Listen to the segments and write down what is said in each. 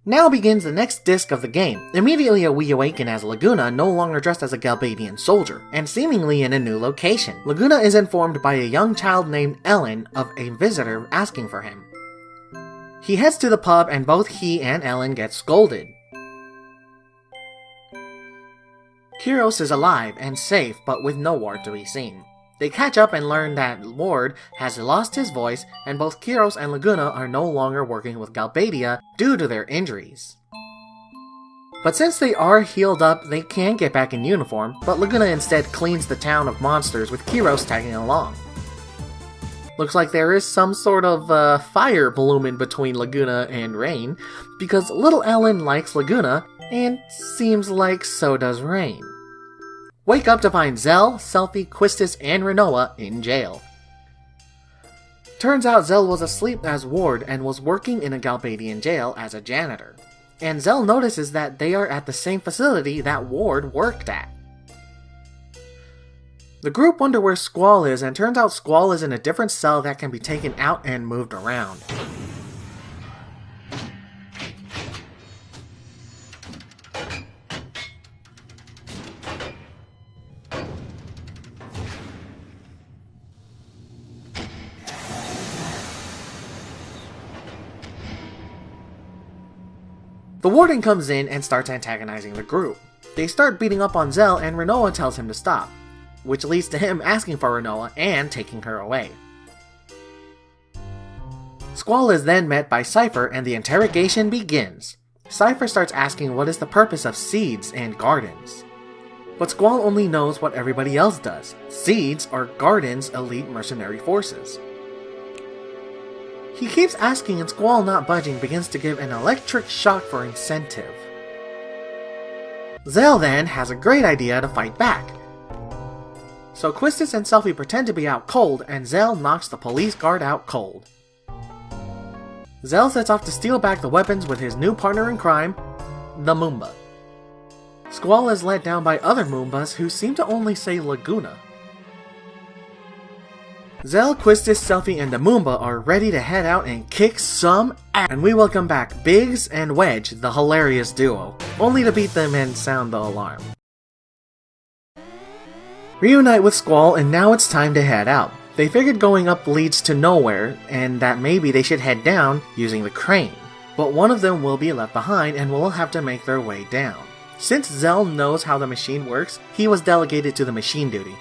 Now begins the next disc of the game. Immediately we awaken as Laguna, no longer dressed as a Galbadian soldier, and seemingly in a new location. Laguna is informed by a young child named Ellen of a visitor asking for him. He heads to the pub and both he and Ellen get scolded. Kyros is alive and safe, but with no Ward to be seen. They catch up and learn that Ward has lost his voice, and both Kyros and Laguna are no longer working with Galbadia due to their injuries. But since they are healed up, they can get back in uniform, but Laguna instead cleans the town of monsters with Kyros tagging along. Looks like there is some sort of fire blooming between Laguna and Rain, because little Ellen likes Laguna, and seems like so does Rain. Wake up to find Zell, Selphie, Quistis, and Rinoa in jail. Turns out Zell was asleep as Ward and was working in a Galbadian jail as a janitor. And Zell notices that they are at the same facility that Ward worked at. The group wonder where Squall is, and turns out Squall is in a different cell that can be taken out and moved around. The warden comes in and starts antagonizing the group. They start beating up on Zell and Rinoa tells him to stop, which leads to him asking for Rinoa and taking her away. Squall is then met by Cypher and the interrogation begins. Cypher starts asking what is the purpose of seeds and gardens. But Squall only knows what everybody else does. Seeds are Garden's elite mercenary forces. He keeps asking and Squall, not budging, begins to give an electric shock for incentive. Zell then has a great idea to fight back. So Quistis and Selphie pretend to be out cold and Zell knocks the police guard out cold. Zell sets off to steal back the weapons with his new partner in crime, the Moomba. Squall is let down by other Moombas who seem to only say Laguna. Zell, Quistis, Selphie, and the Moomba are ready to head out and kick some ass. And we welcome back Biggs and Wedge, the hilarious duo, only to beat them and sound the alarm. Reunite with Squall, and now it's time to head out. They figured going up leads to nowhere, and that maybe they should head down using the crane. But one of them will be left behind and will have to make their way down. Since Zell knows how the machine works, he was delegated to the machine duty.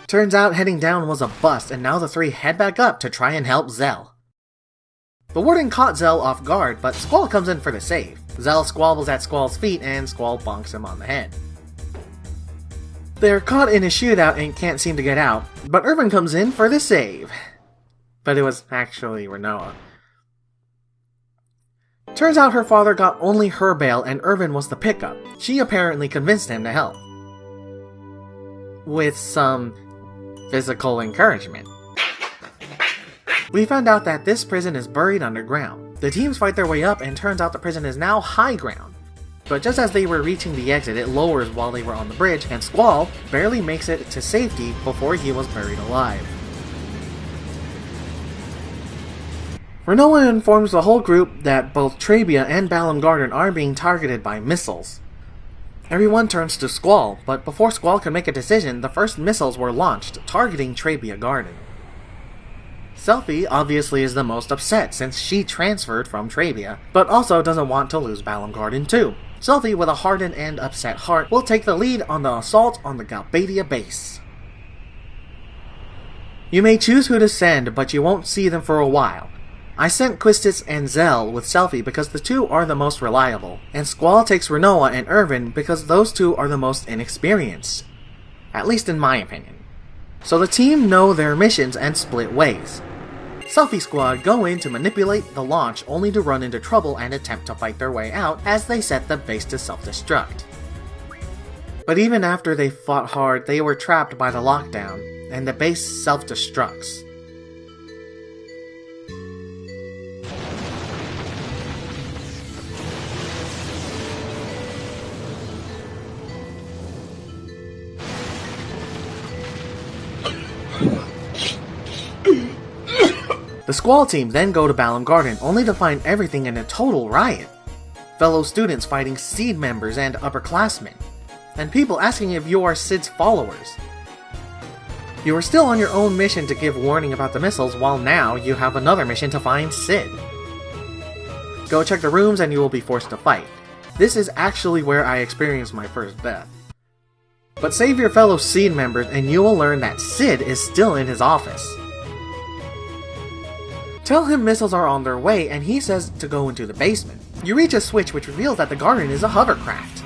Turns out heading down was a bust, and now the three head back up to try and help Zell. The warden caught Zell off guard, but Squall comes in for the save. Zell squabbles at Squall's feet, and Squall bonks him on the head. They're caught in a shootout and can't seem to get out, but Irvin comes in for the save. But it was actually Rinoa. Turns out her father got only her bail and Irvin was the pickup. She apparently convinced him to help. With some physical encouragement. We found out that this prison is buried underground. The teams fight their way up and turns out the prison is now high ground. But just as they were reaching the exit, it lowers while they were on the bridge, and Squall barely makes it to safety before he was buried alive. Rinoa informs the whole group that both Trabia and Balam Garden are being targeted by missiles. Everyone turns to Squall, but before Squall can make a decision, the first missiles were launched, targeting Trabia Garden. Selphie obviously is the most upset since she transferred from Trabia, but also doesn't want to lose Balam Garden too. Selphie, with a hardened and upset heart, will take the lead on the assault on the Galbadia base. You may choose who to send, but you won't see them for a while. I sent Quistis and Zell with Selphie because the two are the most reliable, and Squall takes Rinoa and Irvin because those two are the most inexperienced. At least in my opinion. So the team know their missions and split ways. Selphie Squad go in to manipulate the launch only to run into trouble and attempt to fight their way out as they set the base to self-destruct. But even after they fought hard, they were trapped by the lockdown, and the base self-destructs. The Squall team then go to Balam Garden, only to find everything in a total riot. Fellow students fighting Seed members and upperclassmen, and people asking if you are Sid's followers. You are still on your own mission to give warning about the missiles, while now you have another mission to find Sid. Go check the rooms and you will be forced to fight. This is actually where I experienced my first death. But save your fellow Seed members and you will learn that Sid is still in his office. Tell him missiles are on their way and he says to go into the basement. You reach a switch which reveals that the garden is a hovercraft.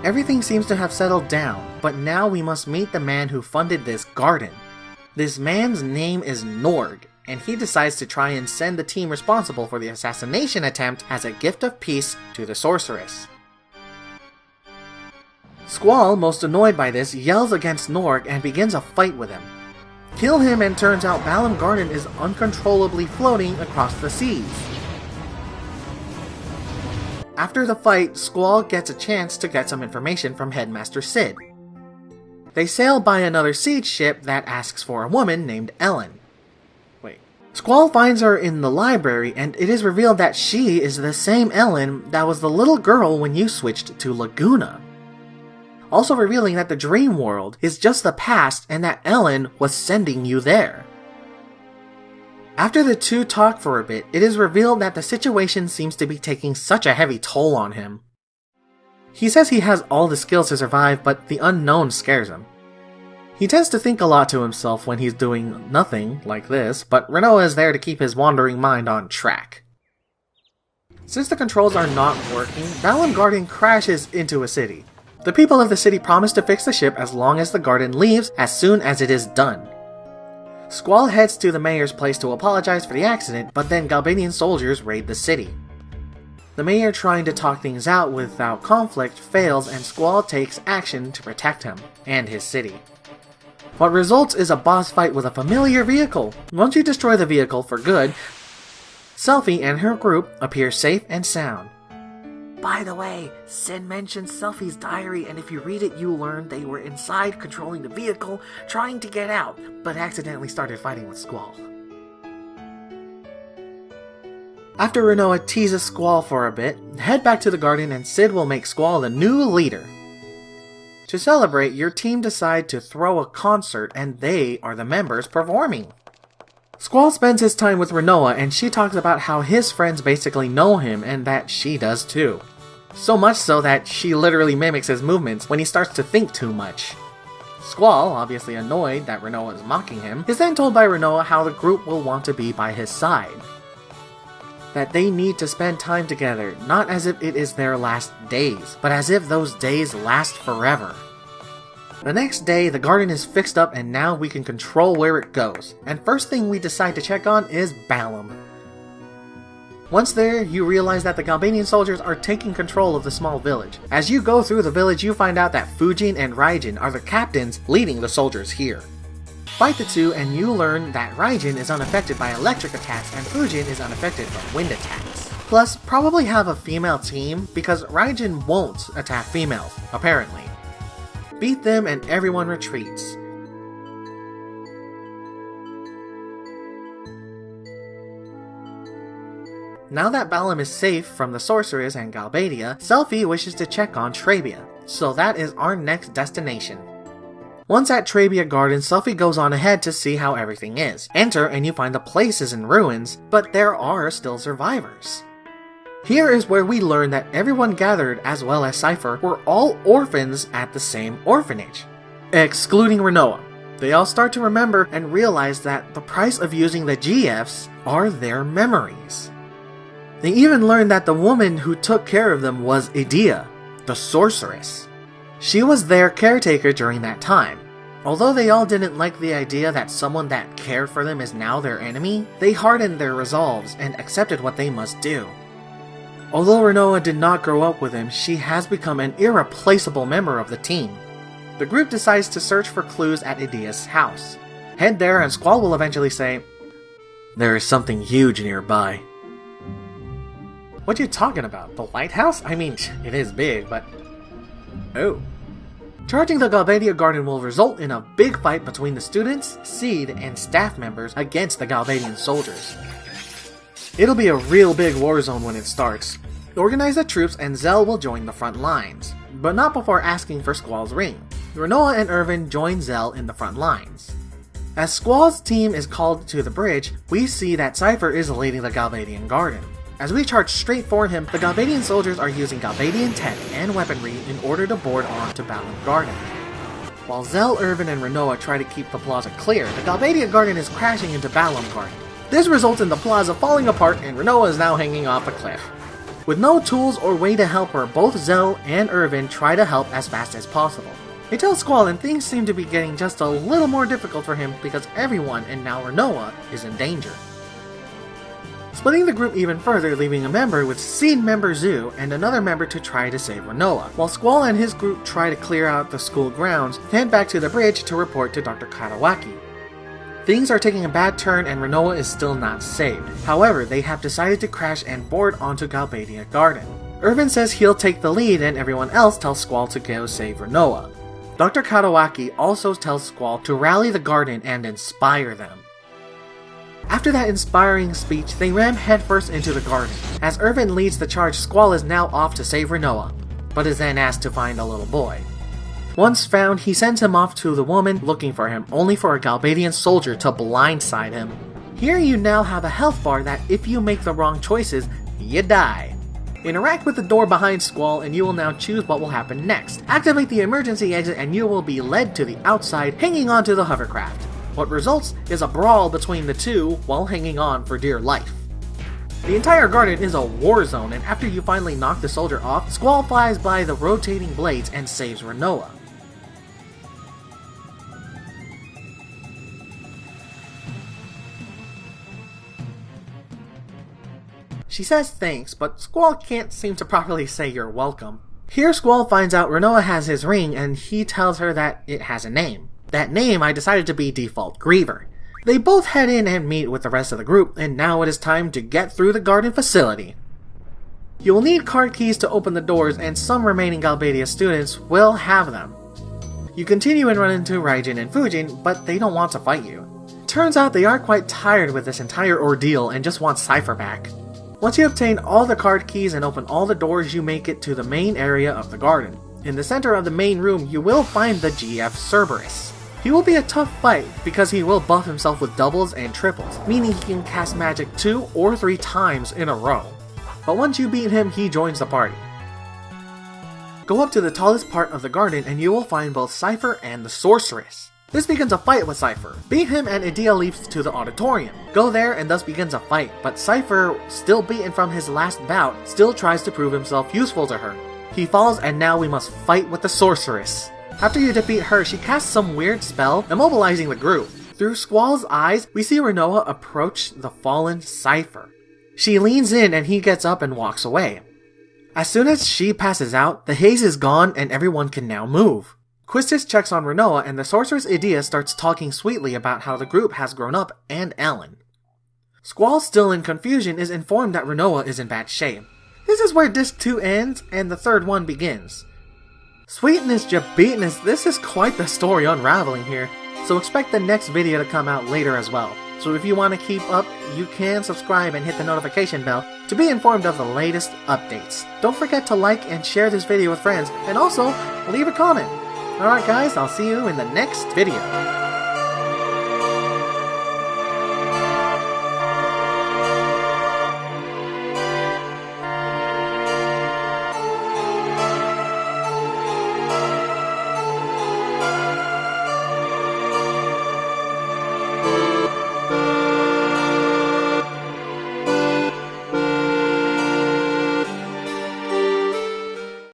Everything seems to have settled down, but now we must meet the man who funded this garden. This man's name is Norg, and he decides to try and send the team responsible for the assassination attempt as a gift of peace to the sorceress. Squall, most annoyed by this, yells against Norg and begins a fight with him. Kill him and turns out Balam Garden is uncontrollably floating across the seas. After the fight, Squall gets a chance to get some information from Headmaster Sid. They sail by another siege ship that asks for a woman named Ellen. Squall finds her in the library, and it is revealed that she is the same Ellen that was the little girl when you switched to Laguna. Also revealing that the dream world is just the past and that Ellen was sending you there. After the two talk for a bit, it is revealed that the situation seems to be taking such a heavy toll on him. He says he has all the skills to survive, but the unknown scares him. He tends to think a lot to himself when he's doing nothing like this, but Rinoa is there to keep his wandering mind on track. Since the controls are not working, Balam Garden crashes into a city. The people of the city promise to fix the ship as long as the garden leaves as soon as it is done. Squall heads to the mayor's place to apologize for the accident, but then Galbadian soldiers raid the city. The mayor trying to talk things out without conflict fails, and Squall takes action to protect him and his city. What results is a boss fight with a familiar vehicle. Once you destroy the vehicle for good, Selphie and her group appear safe and sound. By the way, Sid mentions Selphie's diary, and if you read it, you learn they were inside controlling the vehicle, trying to get out, but accidentally started fighting with Squall. After Rinoa teases Squall for a bit, head back to the garden and Sid will make Squall the new leader. To celebrate, your team decide to throw a concert and they are the members performing. Squall spends his time with Rinoa and she talks about how his friends basically know him and that she does too. So much so that she literally mimics his movements when he starts to think too much. Squall, obviously annoyed that Rinoa is mocking him, is then told by Rinoa how the group will want to be by his side. That they need to spend time together, not as if it is their last days, but as if those days last forever. The next day, the garden is fixed up and now we can control where it goes, and first thing we decide to check on is Balam. Once there, you realize that the Galbadian soldiers are taking control of the small village. As you go through the village, you find out that Fujin and Raijin are the captains leading the soldiers here. Fight the two and you learn that Raijin is unaffected by electric attacks and Fujin is unaffected by wind attacks. Plus, probably have a female team because Raijin won't attack females, apparently. Beat them and everyone retreats. Now that Balam is safe from the sorceress and Galbadia, Selphie wishes to check on Trabia, so that is our next destination. Once at Trabia Garden, Selphie goes on ahead to see how everything is. Enter and you find the place is in ruins, but there are still survivors. Here is where we learn that everyone gathered, as well as Cypher, were all orphans at the same orphanage, excluding Renoa. They all start to remember and realize that the price of using the GFs are their memories. They even learn that the woman who took care of them was Edea, the sorceress. She was their caretaker during that time. Although they all didn't like the idea that someone that cared for them is now their enemy, they hardened their resolves and accepted what they must do. Although Renoa did not grow up with him, she has become an irreplaceable member of the team. The group decides to search for clues at Edea's house. Head there and Squall will eventually say, "There is something huge nearby." What you talking about? The lighthouse? I mean, it is big, but... Oh. Charging the Galbadia Garden will result in a big fight between the students, Seed, and staff members against the Galbadian soldiers. It'll be a real big war zone when it starts. Organize the troops and Zell will join the front lines, but not before asking for Squall's ring. Renoa and Irvin join Zell in the front lines. As Squall's team is called to the bridge, we see that Cypher is leading the Galbadian Garden. As we charge straight for him, the Galbadian soldiers are using Galbadian tech and weaponry in order to board on to Balam Garden. While Zell, Irvin, and Renoa try to keep the plaza clear, the Galbadia Garden is crashing into Balam Garden. This results in the plaza falling apart and Renoa is now hanging off a cliff. With no tools or way to help her, both Zell and Irvin try to help as fast as possible. They tell Squall and things seem to be getting just a little more difficult for him because everyone, and now Renoa, is in danger. Splitting the group even further, leaving a member with Seed member Zoo and another member to try to save Renoa, while Squall and his group try to clear out the school grounds, head back to the bridge to report to Dr. Katawaki. Things are taking a bad turn and Renoa is still not saved. However, they have decided to crash and board onto Galbadia Garden. Irvin says he'll take the lead and everyone else tells Squall to go save Renoa. Dr. Katawaki also tells Squall to rally the garden and inspire them. After that inspiring speech, they ram headfirst into the garden. As Irvin leads the charge, Squall is now off to save Renoa, but is then asked to find a little boy. Once found, he sends him off to the woman looking for him, only for a Galbadian soldier to blindside him. Here you now have a health bar that if you make the wrong choices, you die. Interact with the door behind Squall and you will now choose what will happen next. Activate the emergency exit and you will be led to the outside, hanging onto the hovercraft. What results is a brawl between the two while hanging on for dear life. The entire garden is a war zone, and after you finally knock the soldier off, Squall flies by the rotating blades and saves Renoa. She says thanks, but Squall can't seem to properly say you're welcome. Here Squall finds out Renoa has his ring and he tells her that it has a name. That name I decided to be Default Griever. They both head in and meet with the rest of the group, and now it is time to get through the garden facility. You will need card keys to open the doors, and some remaining Galbadia students will have them. You continue and run into Raijin and Fujin, but they don't want to fight you. Turns out they are quite tired with this entire ordeal and just want Cypher back. Once you obtain all the card keys and open all the doors, you make it to the main area of the garden. In the center of the main room, you will find the GF Cerberus. He will be a tough fight because he will buff himself with doubles and triples, meaning he can cast magic 2 or 3 times in a row. But once you beat him, he joins the party. Go up to the tallest part of the garden and you will find both Cypher and the Sorceress. This begins a fight with Cypher. Beat him and Edea leaps to the auditorium. Go there and thus begins a fight, but Cypher, still beaten from his last bout, still tries to prove himself useful to her. He falls and now we must fight with the Sorceress. After you defeat her, she casts some weird spell, immobilizing the group. Through Squall's eyes, we see Renoa approach the fallen Cypher. She leans in and he gets up and walks away. As soon as she passes out, the haze is gone and everyone can now move. Quistis checks on Renoa and the Sorceress Edea starts talking sweetly about how the group has grown up and Ellen. Squall, still in confusion, is informed that Renoa is in bad shape. This is where Disc 2 ends and the third one begins. Sweetness, Jabitness, this is quite the story unraveling here, so expect the next video to come out later as well. So if you want to keep up, you can subscribe and hit the notification bell to be informed of the latest updates. Don't forget to like and share this video with friends, and also leave a comment. Alright guys, I'll see you in the next video.